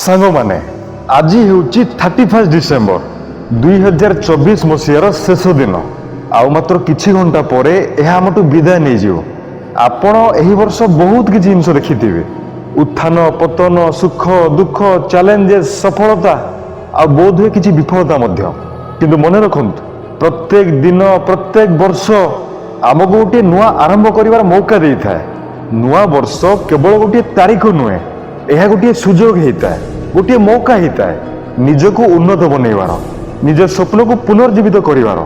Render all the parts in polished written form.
ସାଙ୍ଗମାନେ ଆଜି ହେଉଛି 31 ଡିସେମ୍ବର 2024 ମସିହାର ଶେଷ ଦିନ। ଆଉ ମାତ୍ର କିଛି ଘଣ୍ଟା ପରେ ଏହା ଆମଠୁ ବିଦାୟ ନେଇଯିବ। ଆପଣ ଏହି ବର୍ଷ ବହୁତ କିଛି ଜିନିଷ ଦେଖିଥିବେ, ଉତ୍ଥାନ ପତନ, ସୁଖ ଦୁଃଖ, ଚ୍ୟାଲେଞ୍ଜେସ୍, ସଫଳତା ଆଉ ବୋଧହୁଏ କିଛି ବିଫଳତା ମଧ୍ୟ। କିନ୍ତୁ ମନେ ରଖନ୍ତୁ, ପ୍ରତ୍ୟେକ ଦିନ ପ୍ରତ୍ୟେକ ବର୍ଷ ଆମକୁ ଗୋଟିଏ ନୂଆ ଆରମ୍ଭ କରିବାର ମୌକା ଦେଇଥାଏ। ନୂଆ ବର୍ଷ କେବଳ ଗୋଟିଏ ତାରିଖ ନୁହେଁ, ଏହା ଗୋଟିଏ ସୁଯୋଗ ହେଇଥାଏ, ଗୋଟିଏ ମୌକା ହେଇଥାଏ ନିଜକୁ ଉନ୍ନତ ବନେଇବାର, ନିଜ ସ୍ୱପ୍ନକୁ ପୁନର୍ଜୀବିତ କରିବାର।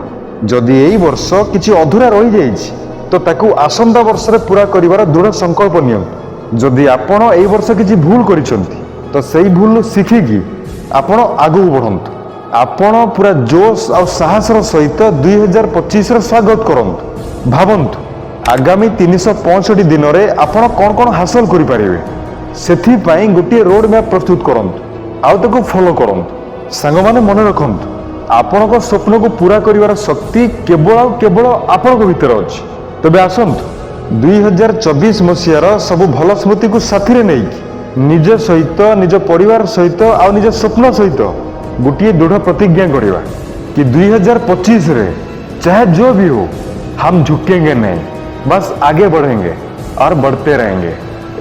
ଯଦି ଏଇ ବର୍ଷ କିଛି ଅଧୁରା ରହିଯାଇଛି ତ ତାକୁ ଆସନ୍ତା ବର୍ଷରେ ପୁରା କରିବାର ଦୃଢ଼ ସଂକଳ୍ପ ନିଅନ୍ତୁ। ଯଦି ଆପଣ ଏଇ ବର୍ଷ କିଛି ଭୁଲ କରିଛନ୍ତି ତ ସେଇ ଭୁଲରୁ ଶିଖିକି ଆପଣ ଆଗକୁ ବଢ଼ନ୍ତୁ। ଆପଣ ପୁରା ଜୋଶ ଆଉ ସାହସର ସହିତ 2025ର ସ୍ୱାଗତ କରନ୍ତୁ। ଭାବନ୍ତୁ, ଆଗାମୀ 365 ଦିନରେ ଆପଣ କ'ଣ କ'ଣ ହାସଲ କରିପାରିବେ, ସେଥିପାଇଁ ଗୋଟିଏ ରୋଡ୍ ମ୍ୟାପ୍ ପ୍ରସ୍ତୁତ କରନ୍ତୁ ଆଉ ତାକୁ ଫଲୋ କରନ୍ତୁ। ସାଙ୍ଗମାନେ ମନେ ରଖନ୍ତୁ, ଆପଣଙ୍କ ସ୍ୱପ୍ନକୁ ପୁରା କରିବାର ଶକ୍ତି କେବଳ ଆଉ କେବଳ ଆପଣଙ୍କ ଭିତରେ ଅଛି। ତେବେ ଆସନ୍ତୁ 2024 ମସିହାର ସବୁ ଭଲ ସ୍ମୃତିକୁ ସାଥିରେ ନେଇକି ନିଜ ସହିତ, ନିଜ ପରିବାର ସହିତ ଆଉ ନିଜ ସ୍ୱପ୍ନ ସହିତ ଗୋଟିଏ ଦୃଢ଼ ପ୍ରତିଜ୍ଞା କରିବା कि 2025 चाहे जो भी हो हम झुकेंगे नहीं, बस आगे बढ़ेंगे और बढ़ते रहेंगे।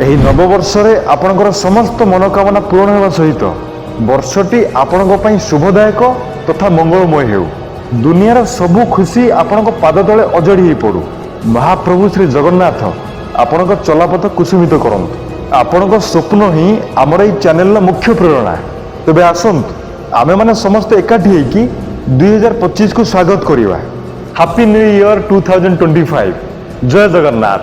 ଏହି ନବବର୍ଷରେ ଆପଣଙ୍କର ସମସ୍ତ ମନୋକାମନା ପୂରଣ ହେବା ସହିତ ବର୍ଷଟି ଆପଣଙ୍କ ପାଇଁ ଶୁଭଦାୟକ ତଥା ମଙ୍ଗଳମୟ ହେଉ। ଦୁନିଆର ସବୁ ଖୁସି ଆପଣଙ୍କ ପାଦ ତଳେ ଅଜଡ଼ି ହୋଇ ପଡ଼ୁ। ମହାପ୍ରଭୁ ଶ୍ରୀ ଜଗନ୍ନାଥ ଆପଣଙ୍କ ଚଲାପଥ କୁସୁମିତ କରନ୍ତୁ। ଆପଣଙ୍କ ସ୍ୱପ୍ନ ହିଁ ଆମର ଏହି ଚ୍ୟାନେଲର ମୁଖ୍ୟ ପ୍ରେରଣା। ତେବେ ଆସନ୍ତୁ ଆମେମାନେ ସମସ୍ତେ ଏକାଠି ହେଇକି 2025କୁ ସ୍ୱାଗତ କରିବା। Happy new year 2025। ଜୟ ଜଗନ୍ନାଥ।